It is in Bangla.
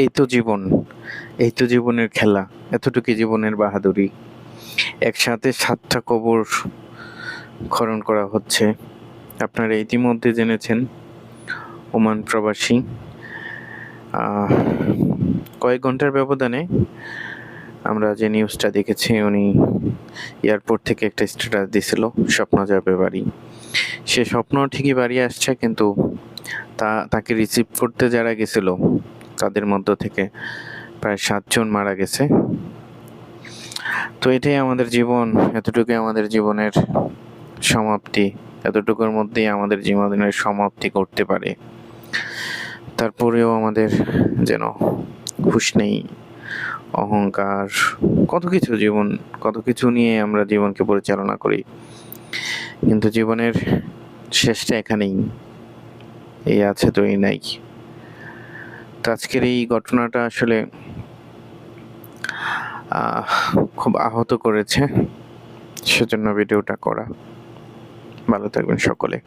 এই তো জীবন, এই তো জীবনের খেলা, এতটুকু জীবনের বাহাদুরি। একসাথে ৭টা কবর খনন করা হচ্ছে। আপনারা ইতিমধ্যে জেনেছেন ওমান প্রবাসী কয়েক ঘন্টার ব্যবধানে আমরা যে নিউজটা দেখেছি, উনি এয়ারপোর্ট থেকে একটা স্ট্যাটাস দিছিল, স্বপ্ন যাবে বাড়ি। সে স্বপ্ন ঠিকই বাড়ি আসছে, কিন্তু তাকে রিসিভ করতে যারা গেছিল তাদের মধ্য থেকে প্রায় ৭ জন মারা গেছে। তো এটাই আমাদের জীবন, এতটুকুই আমাদের জীবনের সমাপ্তি, এতটুকুর মধ্যেই আমাদের জীবনের সমাপ্তি করতে পারে। তারপরেও আমাদের যেন হুঁশ নেই, অহংকার, কত কিছু নিয়ে আমরা জীবনকে পরিচালনা করি, কিন্তু জীবনের শেষটা এখানেই, এই আছে তো এই নাই। তো আজকের এই ঘটনাটা আসলে খুব আহত করেছে, সেজন্য ভিডিওটা করা। ভালো থাকবেন সকলে।